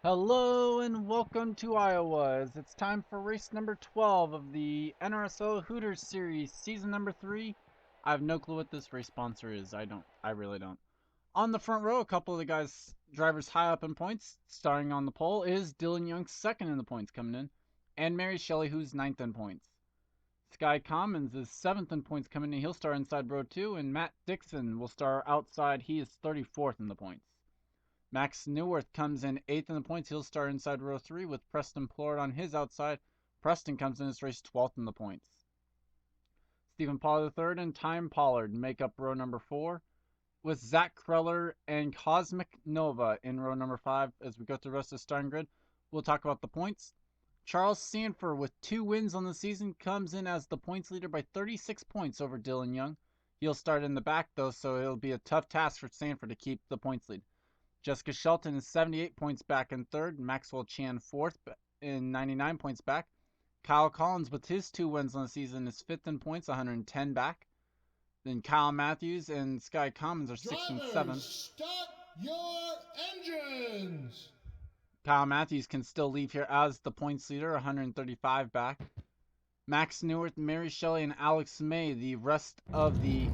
Hello and welcome to Iowa, as it's time for race number 12 of the NRSL Hooters Series, season number 3. I have no clue what this race sponsor is. I really don't. On the front row, a couple of the drivers high up in points. Starting on the pole is Dylan Young, second in the points coming in, and Mary Shelley, who's ninth in points. Sky Commons is seventh in points coming in. He'll start inside row 2, and Matt Dixon will start outside. He is 34th in the points. Max Newworth comes in 8th in the points. He'll start inside row 3 with Preston Plord on his outside. Preston comes in this race 12th in the points. Stephen Pollard III and Time Pollard make up row number 4, with Zach Kreller and Cosmic Nova in row number 5. As we go through the rest of the starting grid, we'll talk about the points. Charles Sanford, with 2 wins on the season, comes in as the points leader by 36 points over Dylan Young. He'll start in the back, though, so it'll be a tough task for Sanford to keep the points lead. Jessica Shelton is 78 points back in third. Maxwell Chan fourth in 99 points back. Kyle Collins, with his 2 wins on the season, is 5th in points, 110 back. Then Kyle Matthews and Sky Commons are 6th and 7th. Start your engines! Kyle Matthews can still leave here as the points leader, 135 back. Max Newworth, Mary Shelley, and Alex May, the rest of the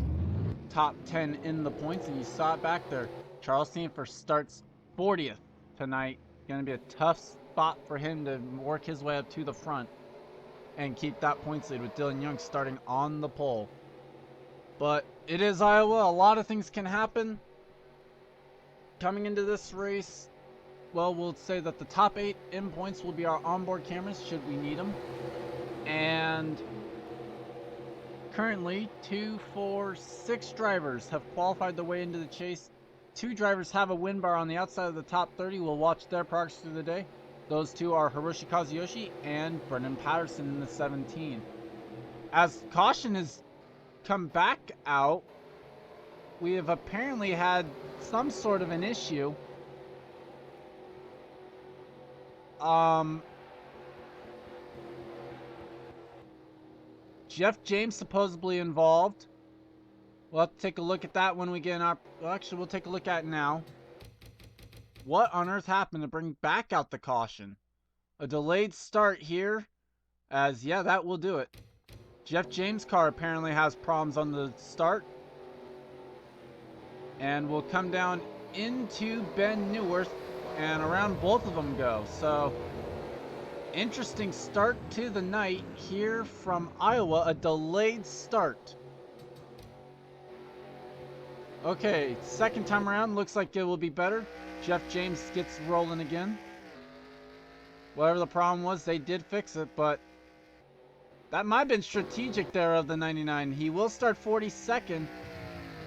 top 10 in the points, and you saw it back there. Charles Sanford starts 40th tonight. Going to be a tough spot for him to work his way up to the front and keep that points lead, with Dylan Young starting on the pole. But it is Iowa. A lot of things can happen coming into this race. Well, we'll say that the top 8 in points will be our onboard cameras should we need them. And currently, 2, 4, 6 drivers have qualified their way into the chase. 2 drivers have a win bar on the outside of the top 30. We'll watch their progress through the day. Those 2 are Hiroshi Kazuyoshi and Brendan Patterson in the 17. As caution has come back out, we have apparently had some sort of an issue. Jeff James supposedly involved. We'll have to take a look at that when we get in our... Well, actually, we'll take a look at it now. What on earth happened to bring back out the caution? A delayed start here. As, yeah, that will do it. Jeff James' car apparently has problems on the start. And we'll come down into Ben Newworth, and around both of them go. So, interesting start to the night here from Iowa. A delayed start. Okay, second time around, looks like it will be better. Jeff James gets rolling again. Whatever the problem was, they did fix it, but that might have been strategic there of the 99. He will start 42nd,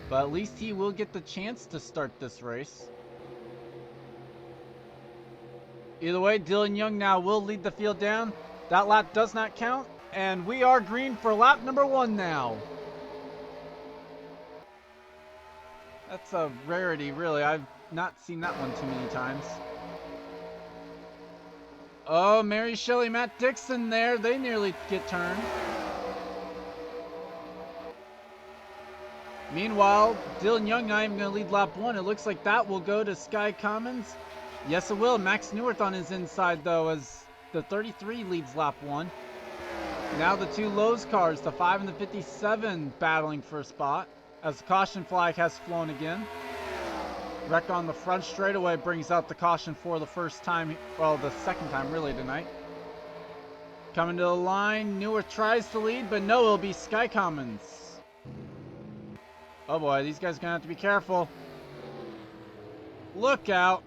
but at least he will get the chance to start this race. Either way, Dylan Young now will lead the field down. That lap does not count, and we are green for lap number 1 now. That's a rarity, really. I've not seen that one too many times. Oh, Mary Shelley, Matt Dixon there. They nearly get turned. Meanwhile, Dylan Young not even going to lead lap 1. It looks like that will go to Sky Commons. Yes, it will. Max Newworth on his inside, though, as the 33 leads lap 1. Now the 2 Lowe's cars, the 5 and the 57, battling for a spot, as the caution flag has flown again. Wreck on the front straightaway brings out the caution for the first time, well, the second time really tonight. Coming to the line, Newworth tries to lead, but no, it'll be Sky Commons. Oh boy, these guys are gonna have to be careful. Look out.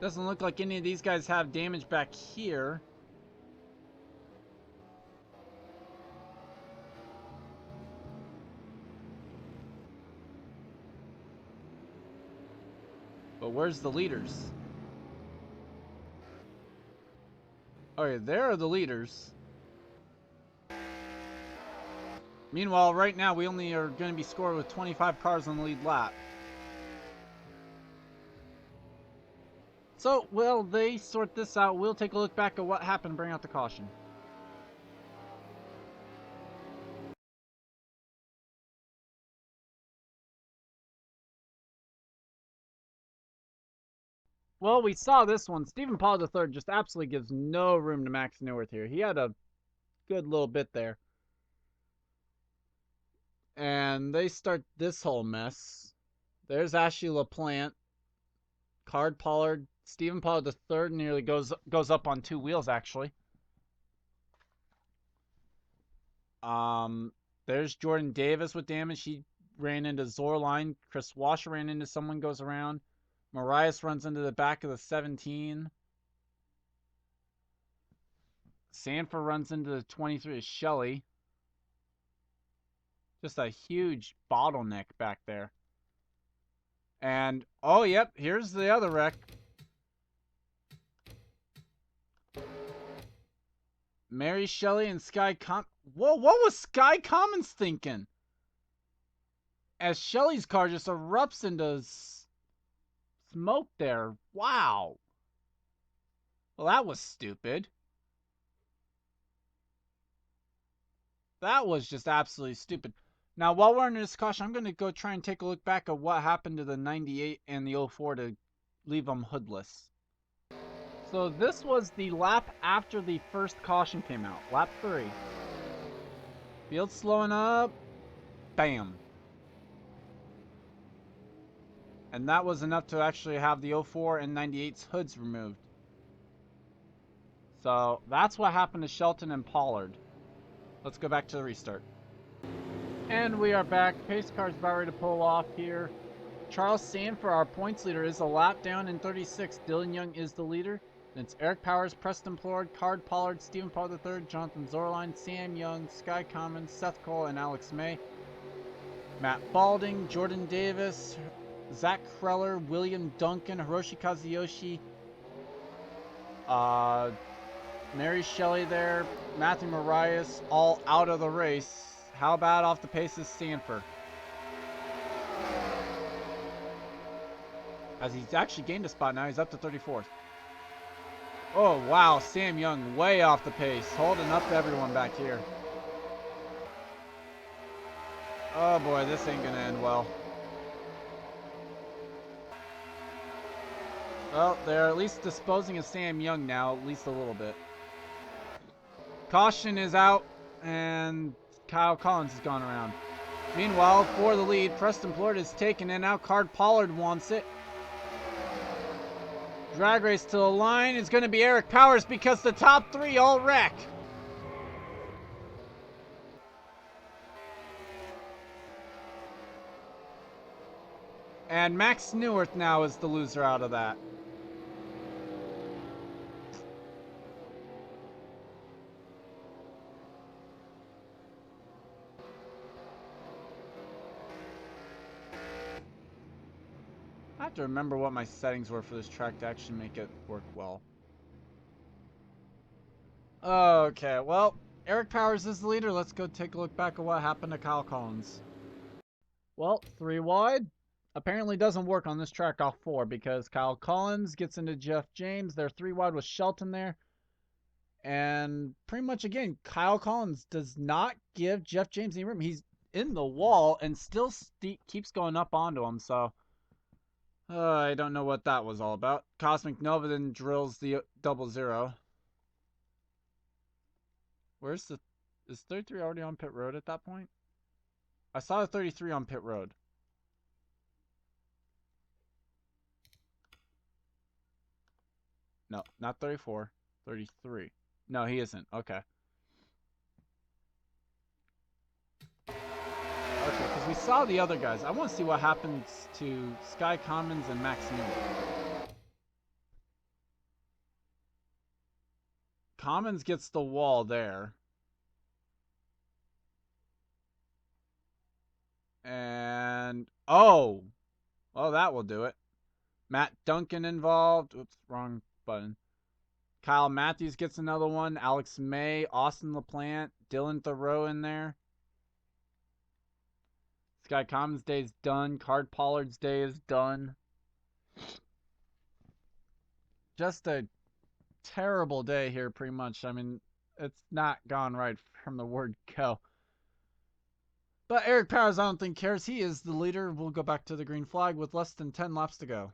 Doesn't look like any of these guys have damage back here. But where's the leaders? Okay, there are the leaders. Meanwhile, right now, we only are going to be scored with 25 cars on the lead lap. So, well, they sort this out. We'll take a look back at what happened and bring out the caution. Well, we saw this one. Stephen Pollard III just absolutely gives no room to Max Neuwirth here. He had a good little bit there. And they start this whole mess. There's Ashley LaPlante. Card Pollard. Stephen Pollard III nearly goes up on two wheels, actually. There's Jordan Davis with damage. He ran into Zorline. Chris Washer ran into someone, goes around. Marias runs into the back of the 17. Sanford runs into the 23 of Shelley. Just a huge bottleneck back there. And, oh, yep, here's the other wreck. Mary Shelley and Sky Whoa, what was Sky Commons thinking? As Shelley's car just erupts into smoke there. Wow. Well, that was stupid. That was just absolutely stupid. Now, while we're in this caution, I'm going to go try and take a look back at what happened to the 98 and the 04 to leave them hoodless. So this was the lap after the first caution came out. Lap 3. Field slowing up. Bam. And that was enough to actually have the 04 and 98's hoods removed. So that's what happened to Shelton and Pollard. Let's go back to the restart. And we are back. Pace car's about ready to pull off here. Charles Sanford, our points leader, is a lap down in 36. Dylan Young is the leader. And it's Eric Powers, Preston Plord, Card Pollard, Stephen Pollard III, Jonathan Zorline, Sam Young, Sky Commons, Seth Cole, and Alex May. Matt Balding, Jordan Davis, Zach Kreller, William Duncan, Hiroshi Kazuyoshi, Mary Shelley there, Matthew Marias, all out of the race. How bad off the pace is Sanford? As he's actually gained a spot now, he's up to 34th. Oh, wow, Sam Young way off the pace, holding up everyone back here. Oh boy, this ain't gonna end well. Well, they're at least disposing of Sam Young now, at least a little bit. Caution is out, and Kyle Collins has gone around. Meanwhile, for the lead, Preston Plord is taken, and now Card Pollard wants it. Drag race to the line is going to be Eric Powers because the top three all wreck. And Max Neuwirth now is the loser out of that. I have to remember what my settings were for this track to actually make it work well. Okay, well, Eric Powers is the leader. Let's go take a look back at what happened to Kyle Collins. Well, 3 wide. Apparently doesn't work on this track off 4 because Kyle Collins gets into Jeff James. They're 3 wide with Shelton there. And pretty much, again, Kyle Collins does not give Jeff James any room. He's in the wall and still keeps going up onto him, so I don't know what that was all about. Cosmic Nova then drills the 00. Where's the... Is 33 already on pit road at that point? I saw the 33 on pit road. No, not 34. 33. No, he isn't. Okay. Okay, because we saw the other guys. I want to see what happens to Sky Commons and Max Neuwirth. Commons gets the wall there. And... Oh! Well, that will do it. Matt Duncan involved. Oops, wrong button. Kyle Matthews gets another one. Alex May, Austin LaPlante, Dylan Thoreau in there. Sky Commons' day is done. Card Pollard's day is done. Just a terrible day here, pretty much. I mean, it's not gone right from the word go. But Eric Powers, I don't think cares. He is the leader. We'll go back to the green flag with less than 10 laps to go.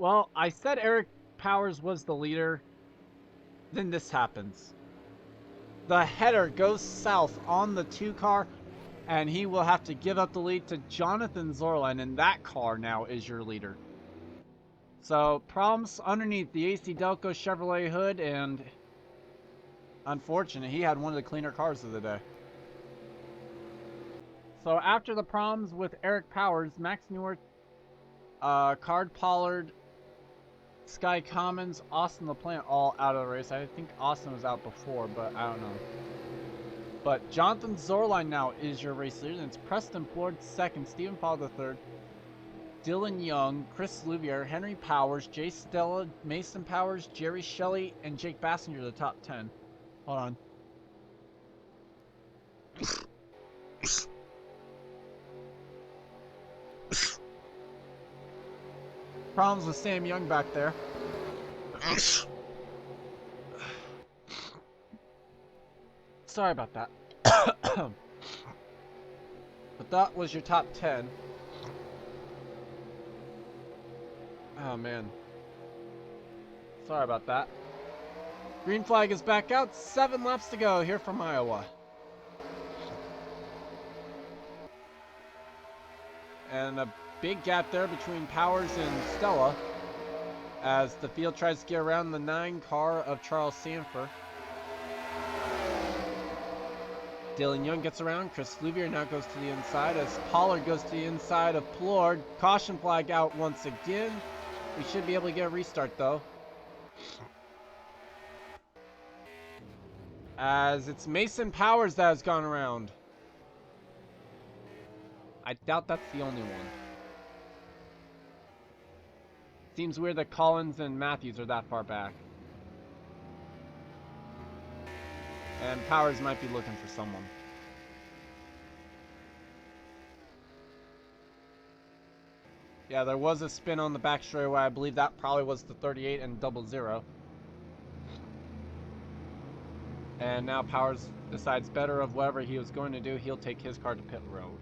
Well, I said Eric Powers was the leader. Then this happens. The header goes south on the 2 car, and he will have to give up the lead to Jonathan Zorline, and that car now is your leader. So, problems underneath the AC Delco Chevrolet hood, and unfortunate, he had one of the cleaner cars of the day. So after the problems with Eric Powers, Max Newer, Card Pollard, Sky Commons, Austin LaPlante all out of the race. I think Austin was out before, but I don't know. But Jonathan Zorline now is your race leader. And it's Preston Plord second, Stephen Paul the third, Dylan Young, Chris Louvier, Henry Powers, Jay Stella, Mason Powers, Jerry Shelley, and Jake Bassinger the top 10. Hold on. Problems with Sam Young back there. Sorry about that. But that was your top 10. Oh, man. Sorry about that. Green flag is back out. 7 laps to go here from Iowa. And a big gap there between Powers and Stella as the field tries to get around the 9 car of Charles Sanford. Dylan Young gets around. Chris Louvier now goes to the inside as Pollard goes to the inside of Plord. Caution flag out once again. We should be able to get a restart though. As it's Mason Powers that has gone around. I doubt that's the only one. Seems weird that Collins and Matthews are that far back. And Powers might be looking for someone. Yeah, there was a spin on the back straightaway. I believe that probably was the 38 and 00. And now Powers decides better of whatever he was going to do. He'll take his car to pit road.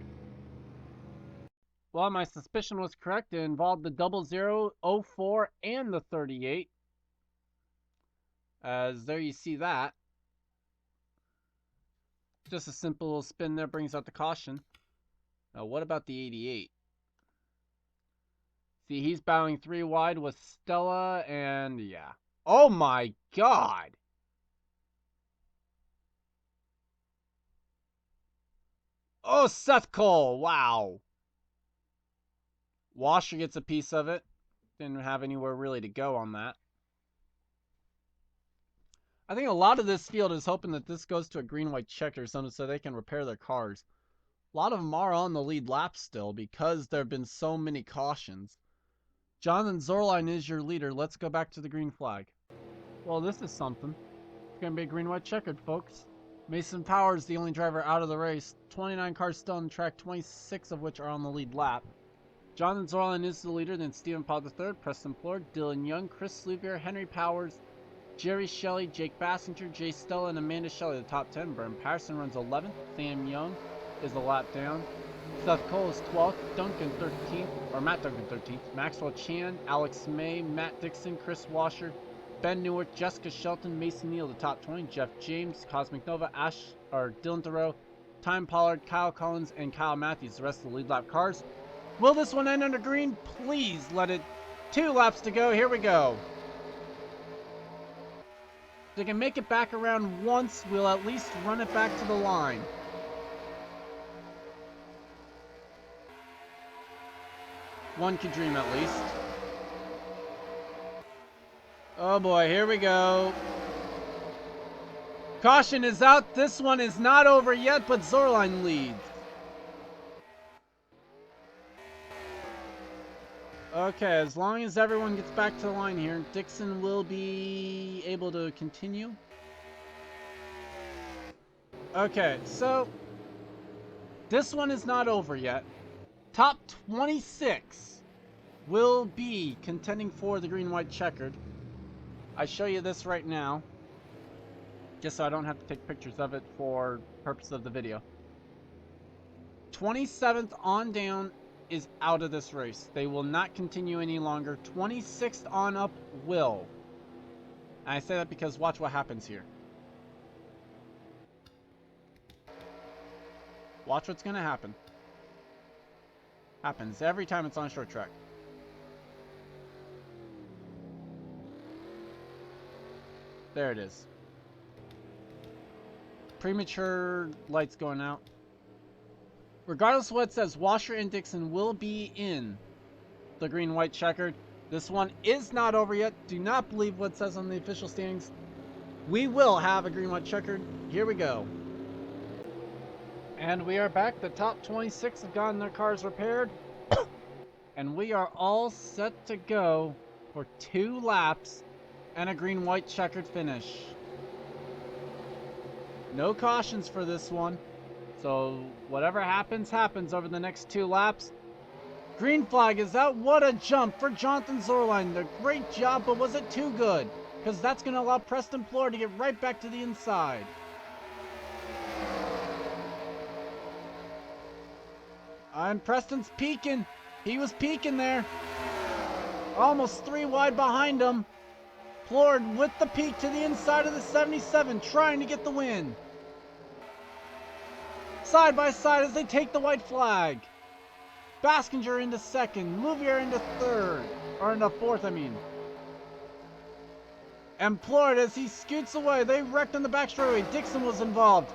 Well, my suspicion was correct. It involved the 00, 04, and the 38. As there you see that. Just a simple little spin there brings out the caution. Now, what about the 88? See, he's bowing 3 wide with Stella, and yeah. Oh my god! Oh, Seth Cole, wow. Washer gets a piece of it. Didn't have anywhere really to go on that. I think a lot of this field is hoping that this goes to a green-white check or something so they can repair their cars. A lot of them are on the lead lap still because there have been so many cautions. Jonathan Zorline is your leader. Let's go back to the green flag. Well, this is something. It's going to be a green-white checkered, folks. Mason Powers, the only driver out of the race. 29 cars still on the track, 26 of which are on the lead lap. Jonathan Zorline is the leader, then Stephen Paul III, Preston Plord, Dylan Young, Chris Louvier, Henry Powers, Jerry Shelley, Jake Bassinger, Jay Stella, and Amanda Shelley, the top 10. Bern Patterson runs 11th. Sam Young is a lap down. Seth Cole is 12th. Duncan 13th, or Matt Duncan 13th. Maxwell Chan, Alex May, Matt Dixon, Chris Washer, Ben Newark, Jessica Shelton, Mason Neal, the top 20. Jeff James, Cosmic Nova, Dylan Thoreau, Time Pollard, Kyle Collins, and Kyle Matthews, the rest of the lead lap cars. Will this one end under green? Please let it. 2 laps to go. Here we go. If they can make it back around once, we'll at least run it back to the line. One could dream at least. Oh boy, here we go. Caution is out. This one is not over yet, but Zorline leads. Okay, as long as everyone gets back to the line here, Dixon will be able to continue. Okay, so this one is not over yet. Top 26 will be contending for the green-white checkered. I show you this right now, just so I don't have to take pictures of it for purpose of the video. 27th on down is out of this race. They will not continue any longer. 26th on up will. And I say that because watch what happens here. Watch what's going to happen. Happens every time it's on a short track. There it is. Premature lights going out. Regardless of what it says, Washer and Dixon will be in the green-white checkered. This one is not over yet. Do not believe what it says on the official standings. We will have a green-white checkered. Here we go. And we are back. The top 26 have gotten their cars repaired. And we are all set to go for 2 laps and a green-white checkered finish. No cautions for this one. So whatever happens, happens over the next 2 laps. Green flag is out. What a jump for Jonathan Zorline. A great job, but was it too good? Because that's going to allow Preston Plord to get right back to the inside. And Preston's peeking. He was peeking there. Almost 3 wide behind him. Plord with the peak to the inside of the 77, trying to get the win. Side by side as they take the white flag. Baskinger into second, Louvier into third, or into fourth, I mean. And Plord, as he scoots away, they wrecked on the back straightaway. Dixon was involved.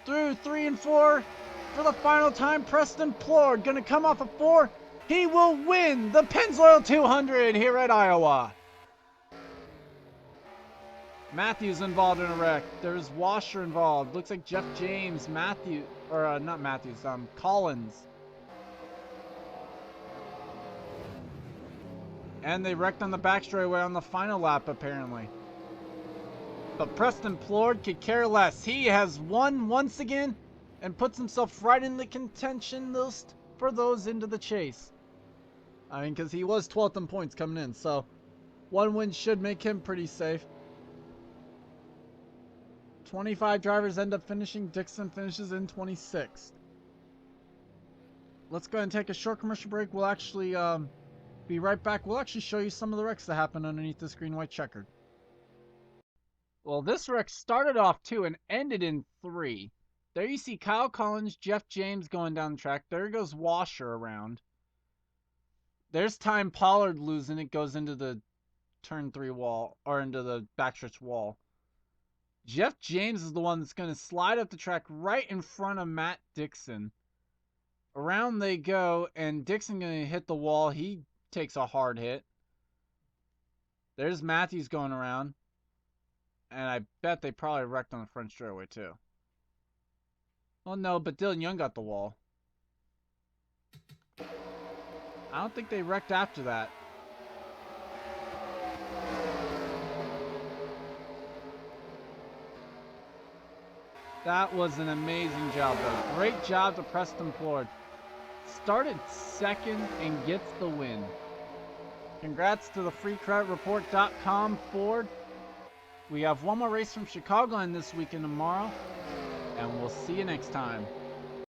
Through 3 and 4 for the final time. Preston Plord gonna come off a 4. He will win the Pennzoil 200 here at Iowa. Matthews involved in a wreck. There's Washer involved. Looks like Jeff James, not Matthews, Collins. And they wrecked on the back straightaway on the final lap, apparently. But Preston Plord could care less. He has won once again and puts himself right in the contention list for those into the chase. I mean, because he was 12th in points coming in, so 1 win should make him pretty safe. 25 drivers end up finishing. Dixon finishes in 26th. Let's go ahead and take a short commercial break. We'll actually be right back. We'll actually show you some of the wrecks that happened underneath this green-white checkered. Well, this wreck started off 2 and ended in 3. There you see Kyle Collins, Jeff James going down the track. There goes Washer around. There's Time Pollard losing it. Goes into the turn 3 wall, or into the backstretch wall. Jeff James is the one that's going to slide up the track right in front of Matt Dixon. Around they go, and Dixon going to hit the wall. He takes a hard hit. There's Matthews going around. And I bet they probably wrecked on the front straightaway too. Well, no, but Dylan Young got the wall. I don't think they wrecked after that. That was an amazing job, though. Great job to Preston Plord. Started second and gets the win. Congrats to the freecreditreport.com Ford. We have one more race from Chicagoland this weekend tomorrow, and we'll see you next time.